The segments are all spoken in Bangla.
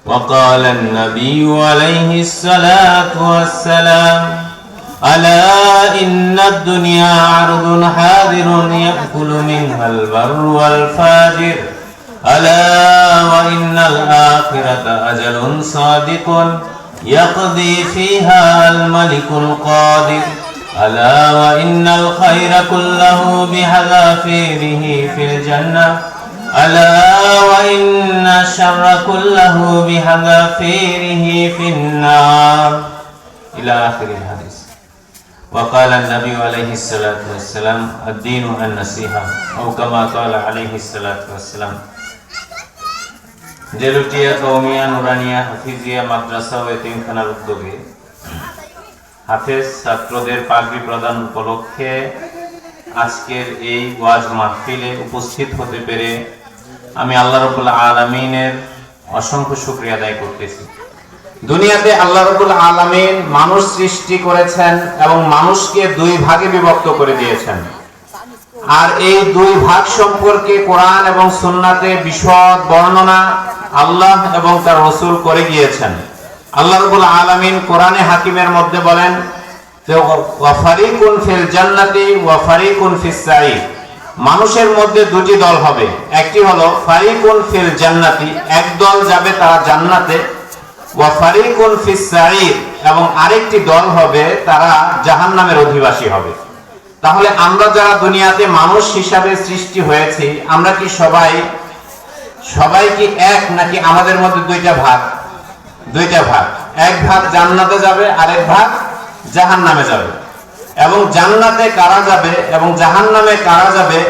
وقال النبي عليه الصلاة والسلام ألا إن الدنيا عرض حاضر يأكل منها البر والفاجر ألا وإن الآخرة أجل صادق يقضي فيها الملك القادر ألا وإن الخير كله بحذافيره في الجنة ألا وإن الشر كله بحذافيره في النار إلى آخر الحديث. وقال النبي عليه الصلاة والسلام الدين النصيحة أو كما قال عليه الصلاة والسلام। জেলুটিয়া কওমিয়া নুরানিয়া হাফিজিয়া মাদ্রাসা ও এতিমখানার উদ্যোগে হাফেজ ছাত্রদের পাগড়ি প্রদান উপলক্ষে আজকের এই ওয়াজ মাহফিলে উপস্থিত হতে পেরে আমি আল্লাহ রাব্বুল আলামিনের অসংখ্য শুকরিয়া আদায় করতেছি। দুনিয়াতে আল্লাহ রাব্বুল আলামিন মানুষ সৃষ্টি করেছেন এবং মানুষকে দুই ভাগে বিভক্ত করে দিয়েছেন, আর এই দুই ভাগ সম্পর্কে কোরআন এবং সুন্নাতে বিশদ বর্ণনা আল্লাহ এবং তার রাসূল করে গিয়েছেন। আল্লাহ রাব্বুল আলামিন কোরআনে হাকিমের মধ্যে বলেন যে ওয়া ফারিকুন ফিল জান্নাতি ওয়া ফারিকুন ফিস সাঈর, মানুষের মধ্যে দুটি দল হবে, একটি হলো ফারিকুন ফিল জান্নাতি, এক দল যাবে তারা জান্নাতে, ওয়া ফারিকুন ফিস সাঈর, এবং আরেকটি দল হবে তারা জাহান্নামের অধিবাসী হবে। তাহলে আমরা যারা দুনিয়াতে মানুষ হিসাবে সৃষ্টি হয়েছি, আমরা কি সবাই কি এক, নাকি আমাদের মধ্যে দুইটা ভাগ? এক ভাগ জান্নাতে যাবে, আরেক ভাগ জাহান্নামে যাবে। এবং জান্নাতে কারা যাবে এবং জাহান্নামে কারা যাবে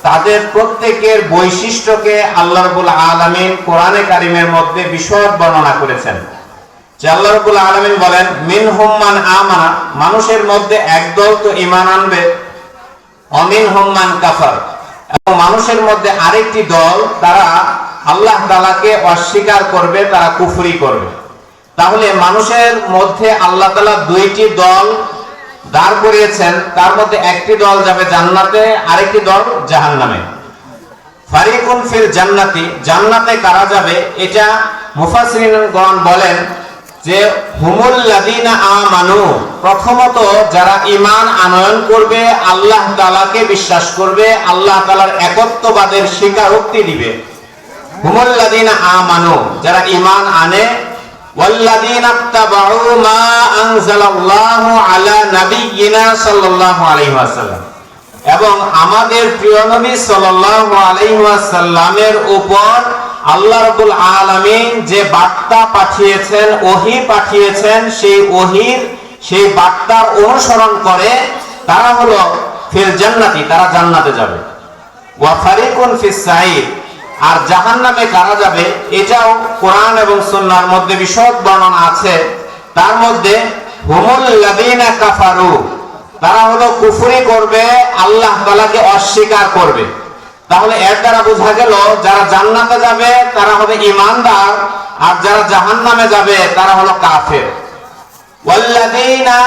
তাদের প্রত্যেকের বৈশিষ্ট্যকে আল্লাহ রাব্বুল আলামিন কোরআনে কারীমের মধ্যে বিশদ বর্ণনা করেছেন। যে আল্লাহ রাব্বুল আলামিন বলেন মিনহুম মান আমানা, মানুষের মধ্যে একদল তো ঈমান আনবে, অমিনহুম মান কাফার, এবং মানুষের মধ্যে আরেকটি দল তারা আল্লাহ তাআলাকে অস্বীকার করবে, তারা কুফরি করবে। তাহলে মানুষের মধ্যে আল্লাহ তাআলা দুইটি দল দাঁড় করিয়েছেন, তার মধ্যে একটি দল যাবে জান্নাতে, আরেকটি দল জাহান্নামে। ফারিকুন ফিল জান্নাতি, জান্নাতে কারা যাবে এটা মুফাসসিরিনগণ বলেন যে হুমুল লাযিনা আমানু, প্রথমত যারা ঈমান আনয়ন করবে, আল্লাহ তাআলাকে বিশ্বাস করবে, আল্লাহ তাআলার একত্ববাদের স্বীকারোক্তি দিবে। হুমুল লাযিনা আমানু, যারা ঈমান আনে, ওয়াল্লাযিনা ইত্তাবাউ মা আনজালাল্লাহু আলা নাবিয়িনা সাল্লাল্লাহু আলাইহি ওয়াসাল্লাম, এবং আমাদের প্রিয় নবী সাল্লাল্লাহু আলাইহি ওয়াসাল্লামের উপর আল্লাহ রাব্বুল আলামিন যে বার্তা পাঠিয়েছেন, ওহী পাঠিয়েছেন, সেই বার্তার অনুসরণ করে তারা হলো ফিল জান্নাতি, তারা জান্নাতে যাবে। ওয়া ফারিকুন ফিস সাঈর, আর জাহান্নামে কারা যাবে এটাও কোরআন এবং সুন্নাহর মধ্যে বিশদ বর্ণনা আছে। তার মধ্যে হুমুল লাযিনা কাফারু, তারা হলো কুফরি করবে, আল্লাহ তাআলাকে অস্বীকার করবে। তাহলে এর দ্বারা বোঝা গেল যারা জান্নাতে যাবে তারা হবে ঈমানদার, আর যারা জাহান্নামে যাবে তারা হলো কাফের। ওয়াল্লাযিনা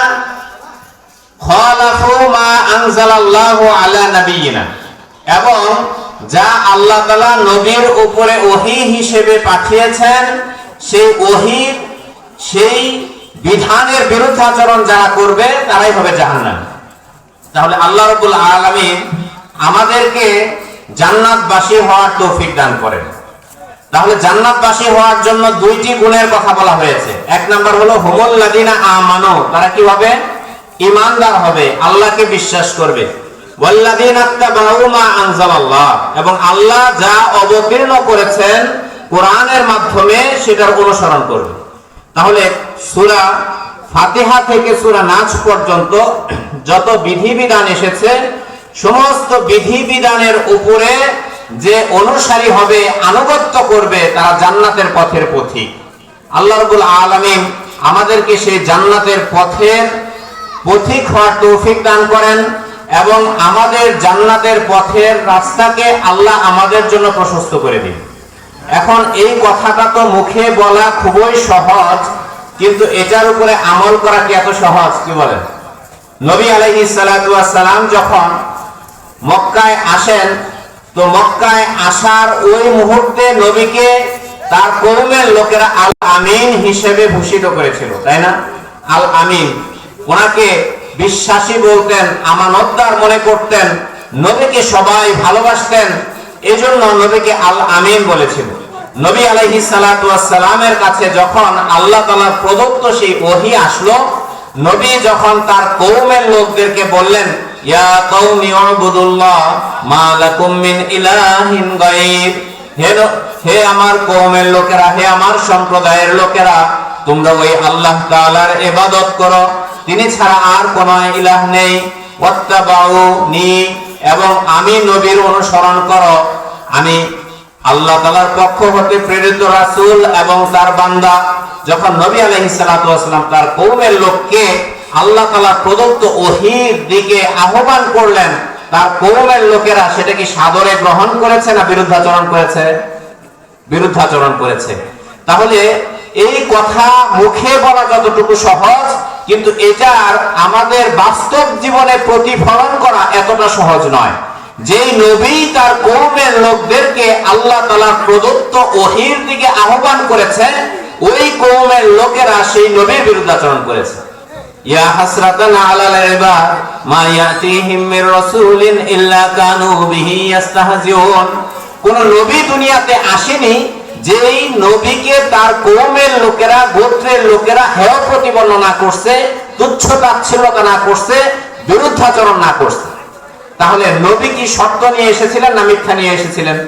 খালাফু মা আনজালাল্লাহু আলা নাবিয়িনা, এবং যা আল্লাহ তাআলা নবীর উপরে ওহী হিসেবে পাঠিয়েছেন সেই বিধানের বিরুদ্ধাচরণ যারা করবে তারাই হবে জাহান্নামী। তাহলে আল্লাহ রাব্বুল আলামিন আমাদেরকে জান্নাতবাসী হওয়ার তৌফিক দান করেন। তাহলে জান্নাতবাসী হওয়ার জন্য দুইটি গুণের কথা বলা হয়েছে। এক নাম্বার হলো হুমুল লাযিনা আমানু, তারা কি হবে? ঈমানদার হবে, আল্লাহকে বিশ্বাস করবে। ওয়াল্লাযিনা ইত্তাবাউ মা আনজালাল্লাহ, এবং আল্লাহ যা অবতীর্ণ করেছেন কোরআনের মাধ্যমে সেটার অনুসরণ করবে। তাহলে সূরা ফাতিহা থেকে সূরা নাস পর্যন্ত যত বিধিবিধান এসেছে সমস্ত বিধিবিধানের উপরে যে অনুসারী হবে, আনুগত্য করবে, তারা জান্নাতের পথের পথিক। আল্লাহ রাব্বুল আলামিন আমাদেরকে সেই জান্নাতের পথের পথিক হওয়ার তৌফিক দান করেন, এবং আমাদের জান্নাতের পথের রাস্তাকে আল্লাহ আমাদের জন্য প্রশস্ত করে দিন। এখন এই কথাটা তো মুখে বলা খুবই সহজ, কিন্তু এটার উপরে আমল করা কি এত সহজ? কি বলেন? নবী আলাইহিস সালাতু ওয়াস সালাম যখন মক্কায় আসেন, তো মক্কায় আসার ওই মুহূর্তে নবীকে তার কওমের লোকেরা আল আমিন হিসেবে ভূষিত করেছিল, তাই না? আল আমিন, ওনাকে বিশ্বাসী বলতেন, আমানতদার মনে করতেন, নবীকে সবাই ভালোবাসতেন, এজন্য নবীকে আল আমিন বলেছিল। নবী আলাইহিস সালাতু ওয়াস সালামের কাছে যখন আল্লাহ তাআলার প্রদত্ত সেই ওহী আসলো, নবী যখন তার কওমের লোকদেরকে বললেন, ইয়া কওমি উবুদুল্লাহ মা লাকুম মিন ইলাহিন গায়র, হে আমার কওমের লোকেরা, হে আমার সম্প্রদায়ের লোকেরা, তোমরা ওই আল্লাহ তাআলার ইবাদত করো, তিনি ছাড়া আর কোনো ইলাহ নেই। ওয়াত্তাবাউনি, এবং আমি নবীর অনুসরণ করো, আমি আল্লাহ তাআলার পক্ষ হতে প্রেরিত রাসূল এবং তার বান্দা। যখন নবী আলাইহিস সালাতু ওয়াস সালাম তার কওমের লোককে আল্লাহ তাআলা প্রদত্ত ওহীর দিকে আহ্বান করলেন, তার কওমের লোকেরা সেটা কি সাদরে গ্রহণ করেছে না বিরুদ্ধাচরণ করেছে? বিরুদ্ধাচরণ করেছে। তাহলে এই কথা মুখে বলা যতটুকু সহজ, কিন্তু এটার আমাদের বাস্তব জীবনে প্রতিফলন করা এতটা সহজ নয়। যেই নবী তার কওমের লোকদেরকে আল্লাহ তাআলা প্রদত্ত ওহীর দিকে আহ্বান করেছে, ওই কওমের লোকেরা সেই নবীর বিরুদ্ধাচরণ করেছে। ইয়া হাসরাতান আলাল ইবাদ মা ইয়াতিহিম মির রাসূলিন ইল্লা কানু বিহি ইস্তাহজিউন। কোন নবী দুনিয়াতে আসেনি যেই নবীকে তার কওমের লোকেরা, গোত্রের লোকেরা হেয় প্রতিপন্ন না করছে, তুচ্ছ তাচ্ছিল্যতা না করছে, বিরুদ্ধাচরণ না করছে। তাহলে নবী কি সত্য নিয়ে এসেছিলেন না মিথ্যা নিয়ে এসেছিলেন?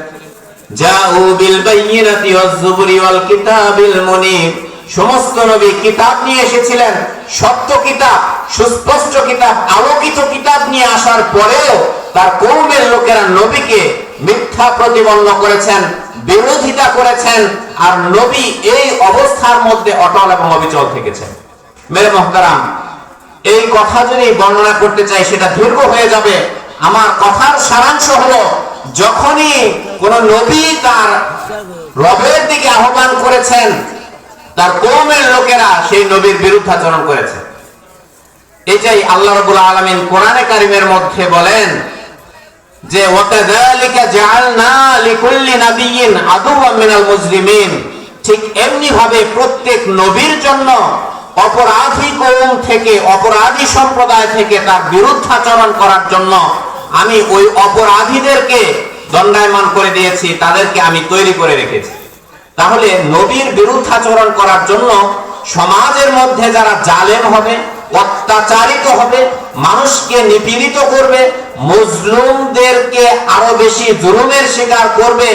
জাউ বিল বাইয়িনাতি ওয়াজ জুবরি ওয়াল কিতাবিল মুনির, সমস্ত নবী কিতাব নিয়ে এসেছিলেন, সত্য কিতাব, সুস্পষ্ট কিতাব, আলোকিত কিতাব নিয়ে আসার পরেও তার কওমের লোকেরা নবীকে মিথ্যা প্রতিপন্ন করেছেন, বিরোধিতা করেছেন, আর নবী এই অবস্থার মধ্যে অটল এবং অবিচল থেকেছেন। মেরে মুহতারাম, এই কথা যদি বর্ণনা করতে চাই সেটা দীর্ঘ হয়ে যাবে। আমার কথার সারাংশ হলো, যখনই কোন নবী তার রবের দিকে আহ্বান করেছেন, তার কওমের লোকেরা সেই নবীর বিরুদ্ধাচরণ করেছে। এটাই আল্লাহ রাব্বুল আলামিন কোরআনে কারীমের মধ্যে বলেন যে ওয়াকাযালিকা জাআলনা লিকুল্লি নাবিয়্যিন আদুওয়াম মিনাল মুজরিমিন, ঠিক এমনি ভাবে প্রত্যেক নবীর জন্য অপরাধী কওম থেকে, অপরাধী সম্প্রদায় থেকে তার বিরুদ্ধাচরণ করার জন্য আমি ওই অপরাধীদেরকে দণ্ডায়মান করে দিয়েছি, তাদেরকে আমি তৈরি করে রেখেছি। তাহলে নবীর বিরুদ্ধাচরণ করার জন্য সমাজের মধ্যে যারা জালেম হবে, অত্যাচারিত হবে, মানুষকে নিপীড়িত করবে, মুজলুমদেরকে আরো বেশি জুলুমের শিকার করবে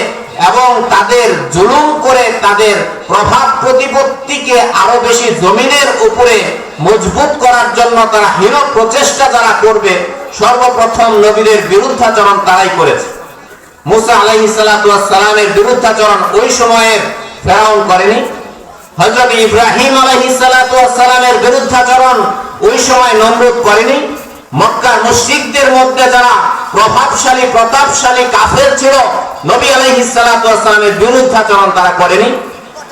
এবং তাদের জুলুম করে তাদের প্রভাব প্রতিপত্তিকে আরো বেশি জমিনের উপরে মজবুত করার জন্য তারা হীন প্রচেষ্টা যারা করবে, সর্বপ্রথম নবীদের বিরুদ্ধাচরণ তারাই করেছে। মুসা আলাইহিস সালাতু ওয়াস সালামের বিরুদ্ধাচরণ ওই সময়ের ফেরাউন করেনি। হযরত ইব্রাহিম আলাইহিস সালাতু ওয়াস সালামের বিরুদ্ধাচরণ ওই সময় নমরুদ করেনি। মক্কার মুশরিকদের মধ্যে যারা প্রভাবশালী, প্রতাপশালী কাফের ছিল, নবী আলাইহিস সালাতু ওয়াস সালামের বিরুদ্ধাচরণ তারা করেনি।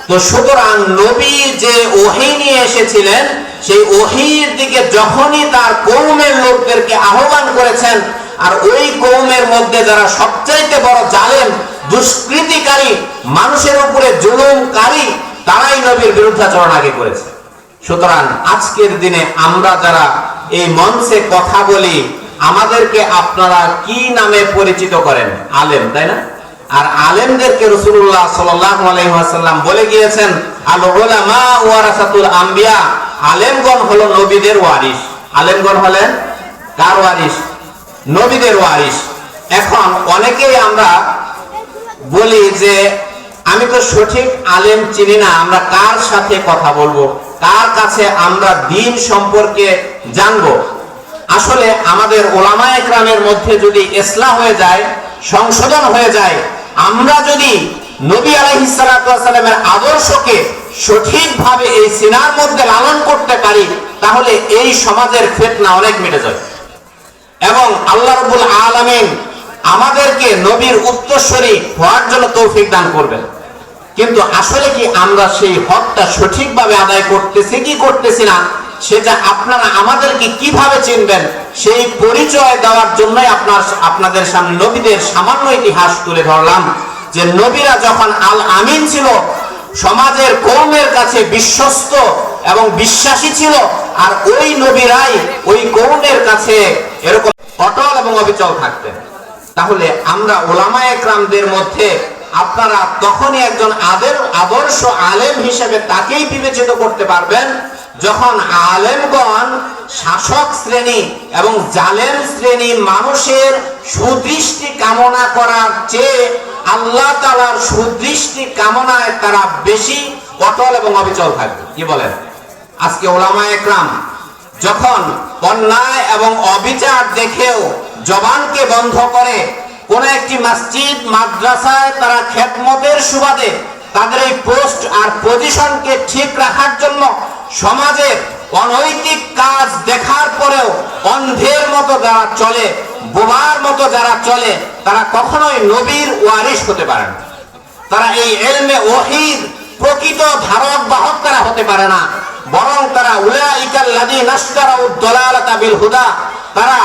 তো সুতরাং নবী যে ওহী নিয়ে এসেছিলেন, সেই ওহীর দিকে যখনই তার কওমের লোকদেরকে আহ্বান করেছেন, আর ওই কওমের মধ্যে যারা সবচাইতে বড় জালেম, দুষ্কৃতিকারী, মানুষের উপরে জুলুমকারী, তারাই নবীর বিরুদ্ধাচরণ আগে করেছে। সুতরাং আজকের দিনে আমরা যারা এই মঞ্চে কথা বলি, আমাদেরকে আপনারা কি নামে পরিচিত করেন? আলেম, তাই না? আর আলেমদেরকে রাসূলুল্লাহ সাল্লাল্লাহু আলাইহি ওয়াসাল্লাম বলে গিয়েছেন, আল উলামা ওয়ারাসাতুল আম্বিয়া, আলেমগণ হলো নবীদের ওয়ারিস। আলেমগণ হলেন কার ওয়ারিস? নবীদের ওয়ারিস। এখন অনেকেই আমরা বলি যে আমি তো সঠিক আলেম চিনি না, আমরা কার সাথে কথা বলবো, কার কাছে আমরা দ্বীন সম্পর্কে জানবো? আসলে আমাদের উলামায়ে কেরামের মধ্যে যদি ইসলাহ হয়ে যায়, সংশোধন হয়ে যায়, আমরা যদি নবী আলাইহিস সালাতু ওয়াস সালামের আদর্শকে সঠিকভাবে এই সিনার মধ্যে লালন করতে পারি, তাহলে এই সমাজের ফিতনা অনেক মিটে যাবে এবং আল্লাহ রাব্বুল আলামিন আমাদেরকে নবীর উত্তরসূরি হওয়ার জন্য তৌফিক দান করবেন। কিন্তু আসলে কি আমরা সেই হকটা সঠিকভাবে আদায় করতেছি কি করতেছি না, সেটা আপনারা আমাদেরকে কিভাবে চিনবেন, সেই পরিচয় দেওয়ার জন্যই আপনাদের সামনে নবীদের সামান্য ইতিহাস তুলে ধরলাম। যে নবীরা যখন আল আমিন ছিল, সমাজের কওমের কাছে বিশ্বস্ত এবং বিশ্বাসী ছিল, আর ওই নবীরাই ওই কওমের কাছে এরকম অটল এবং অবিচল থাকতেন। তাহলে আমরা উলামায়ে কেরামদের মধ্যে আপনারা তখনই একজন আদর্শ আলেম হিসেবে তাকেই বিবেচিত করতে পারবেন যখন আলেমগণ শাসক শ্রেণী এবং জালেম শ্রেণী মানুষের সুদৃষ্টি কামনা করার চেয়ে আল্লাহ তাআলার সুদৃষ্টি কামনায় তারা বেশি অটল এবং অবিচল থাকবে। কি বলেন? আজকে উলামায়ে কেরাম যখন অন্যায় এবং অবিচার দেখেও জবানকে বন্ধ করে কোন একটি মসজিদ মাদ্রাসায় তারা খেদমতের সুবাদে তাদের এই পোস্ট আর পজিশনকে ঠিক রাখার জন্য সমাজের অনৈতিক কাজ দেখার পরেও অন্ধের মতো যারা চলে, বোবার মতো যারা চলে, তারা কখনোই নবীর ওয়ারিস হতে পারে না। তারা এই ইলমে ওহীর প্রকৃত ধারক বাহক তারা হতে পারে না, বরং তারা উলাইকাল লাযীনা ইশতারাউদ দালালাতা বিল হুদা, তারা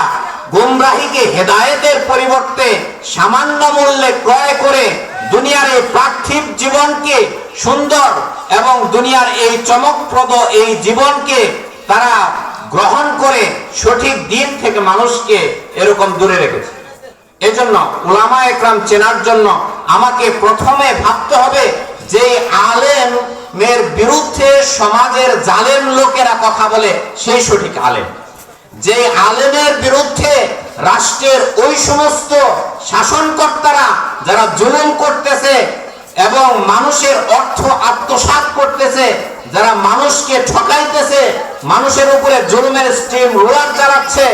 গুমরাহিকে হেদায়েতের পরিবর্তে সামান্য মূল্যে ক্রয় করে দুনিয়ার এই পার্থিব জীবনকে সুন্দর এবং দুনিয়ার এই চমকপ্রদ এই জীবনকে তারা গ্রহণ করে সঠিক দিন থেকে মানুষকে এরকম দূরে রেখেছে। এজন্য উলামায়ে কেরাম চেনার জন্য আমাকে প্রথমে ভাবতে হবে যে আলেমের বিরুদ্ধে সমাজের জালেম লোকেরা কথা বলে সেই সঠিক আলেম। যে আলেমের বিরুদ্ধে রাষ্ট্রের ওই সমস্ত শাসনকর্তারা যারা জুলুম করতেছে এবং মানুষের অর্থ আত্মসাৎ করতেছে, যারা মানুষকে ঠকাইতেছে, মানুষের উপরে জুলুমের স্টিম রোলার চালাচ্ছে,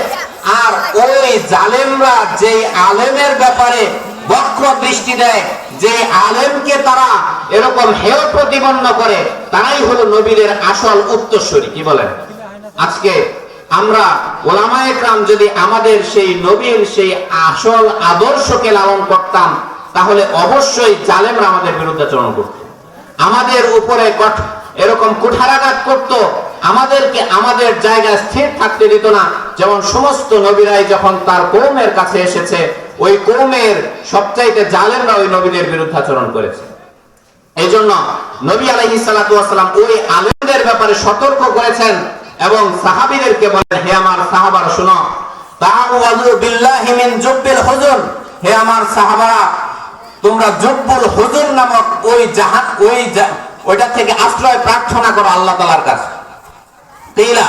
আর ওই জালেমরা যে আলেমের ব্যাপারে বক্র দৃষ্টি দেয়, যে আলেমকে তারা এরকম হেয় প্রতিপন্ন করে, তারাই হলো নবীদের আসল উত্তরসূরি। কি বলেন? আজকে আমরা উলামায়ে কেরাম যদি আমাদের সেই নবীর সেই আসল আদর্শকে লালন করতাম, তাহলে অবশ্যই জালেমরা আমাদের বিরুদ্ধে আচরণ করত, আমাদের উপরে এরকম কুঠারাঘাত করত, আমাদেরকে আমাদের জায়গায় স্থির থাকতে দিত না। যেমন সমস্ত নবীরাই যখন তার কওমের কাছে এসেছে, ওই কওমের সবচাইতে জালেমরা ওই নবীদের বিরুদ্ধে আচরণ করেছে। এই জন্য নবী আলাইহিস সালাতু ওয়াস সালাম ওই আলেমদের ব্যাপারে সতর্ক করেছেন এবং সাহাবীদেরকে বলেন, হে আমার সাহাবারা শুনো, তাআওয়াযু বিল্লাহি মিন জুব্বিল হুজুন, হে আমার সাহাবারা তোমরা জুব্বুল হুজুন নামক ওইটা থেকে আশ্রয় প্রার্থনা করো আল্লাহ তাআলার কাছে। তেইলা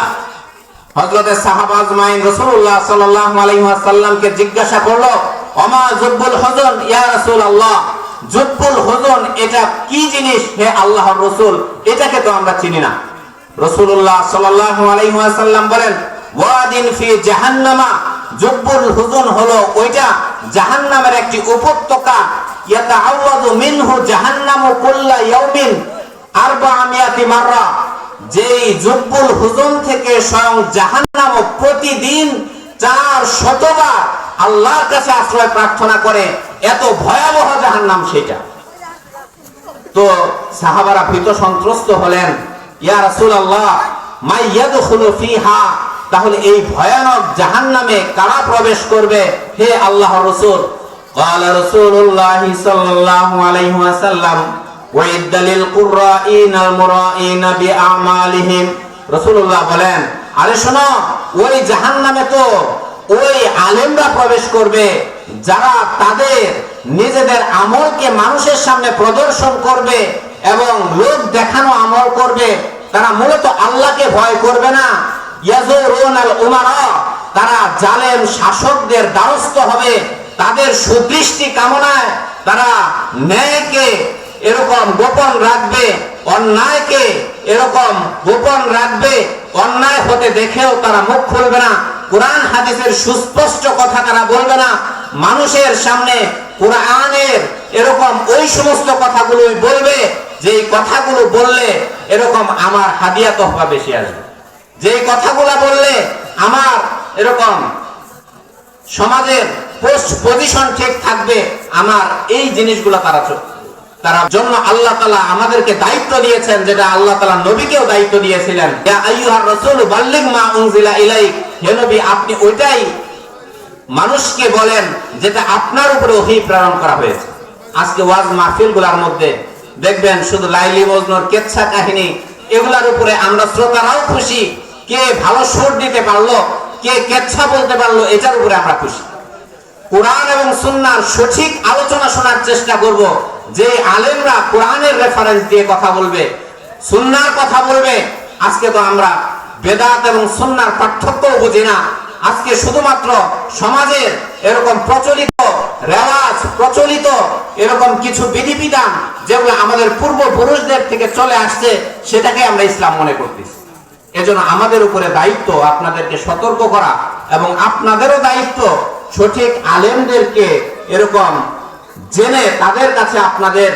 হযরতে সাহাবা আজমাইন রাসূলুল্লাহ সাল্লাল্লাহু আলাইহি ওয়াসাল্লামকে জিজ্ঞাসা করলো, ওমা জুব্বুল হুজুন ইয়া রাসূলুল্লাহ, জুব্বুল হুজুন এটা কি জিনিস হে আল্লাহর রাসূল? এটাকে তো আমরা চিনি না। রাসূলুল্লাহ সাল্লাল্লাহু আলাইহি ওয়াসাল্লাম বলেন, ওয়াদিন ফি জাহান্নামা, জুব্বুল হুজুন হলো ওইটা জাহান্নামের একটি উপত্যকা, ইয়াতাআওয়াযু মিনহু জাহান্নামু কুল্লা ইয়াউমিন 400 মাররা, যেই জুব্বুল হুজুন থেকে স্বয়ং জাহান্নাম প্রতিদিন 400 বার আল্লাহর কাছে আশ্রয় প্রার্থনা করে। এত ভয়াবহ জাহান্নাম সেটা। তো সাহাবারা ভীত সন্ত্রস্ত হলেন, ইয়া রাসূলুল্লাহ মা ইয়াদখুলু ফিহা, তাহলে এই ভয়ানক জাহান্নামে কারা প্রবেশ করবে হে আল্লাহর রাসূল? قال رسول الله صلى الله عليه وسلم وعد للقرائين المرائين بأعمالهم, রাসূলুল্লাহ বলেন, আরে শোনো, ওই জাহান্নামে তো ওই আলেমরা প্রবেশ করবে যারা তাদের নিজেদের আমলকে মানুষের সামনে প্রদর্শন করবে এবং লোক দেখানো আমল করবে। তারা মূলত আল্লাহকে ভয় করবে না। ইয়াজুরুনাল উমারা, তারা জালেম শাসকদের দ্বারস্থ হবে, তাদের সুদৃষ্টি কামনায় তারা ন্যায়কে এরকম গোপন রাখবে, অন্যায়কে এরকম গোপন রাখবে, অন্যায় হতে দেখেও তারা মুখ খুলবে না, কোরআন হাদিসের সুস্পষ্ট কথা তারা বলবে না, মানুষের সামনে কোরআনের এরকম ওই সমস্ত কথাগুলোই বলবে যে কথাগুলো বললে এরকম আমার হাদিয়া তোহফা বেশি আসবে, যে কথাগুলো বললে আমার এরকম সমাজের পোস্ট পজিশন ঠিক থাকবে, আমার এই জিনিসগুলো তারা জন্য আল্লাহ তাআলা আমাদেরকে দায়িত্ব দিয়েছেন, যেটা আল্লাহ তাআলা নবীকেও দায়িত্ব দিয়েছিলেন, ইয়া আইয়ুহার রাসূল বাল্লিগ মা উনজিলা ইলাইক, হে নবী আপনি ওইটাই মানুষকে বলেন যেটা আপনার উপরে ওহী প্রেরণ করা হয়েছে। আজকে ওয়াজ মাহফিলগুলোর মধ্যে দেখবেন শুধু লাইলি মজনুর কেচ্ছা কাহিনী এগুলার উপরে আমরা শ্রোতারাও খুশি, কে ভালো সুর দিতে পারলো, কে কেচ্ছা বলতে পারলো, এটার উপরে আমরা খুশি। কোরআন এবং সুন্নাহর সঠিক আলোচনা শোনার চেষ্টা করব, যে আলেমরা কোরআনের রেফারেন্স দিয়ে কথা বলবে, সুন্নাহর কথা বলবে। আজকে তো আমরা বেদাত এবং সুন্নাহর পার্থক্যও বুঝি না। আজকে শুধুমাত্র সমাজের এরকম প্রচলিত রেওয়াজ, প্রচলিত এরকম কিছু বিধিবিধান যেগুলো আমাদের পূর্বপুরুষদের থেকে চলে আসছে, সেটাকে আমরা ইসলাম মনে করতেছি। এজন্য আমাদের উপরে দায়িত্ব আপনাদেরকে সতর্ক করা, এবং আপনাদেরও দায়িত্ব সঠিক আলেমদেরকে এরকম জেনে তাদের কাছে আপনাদের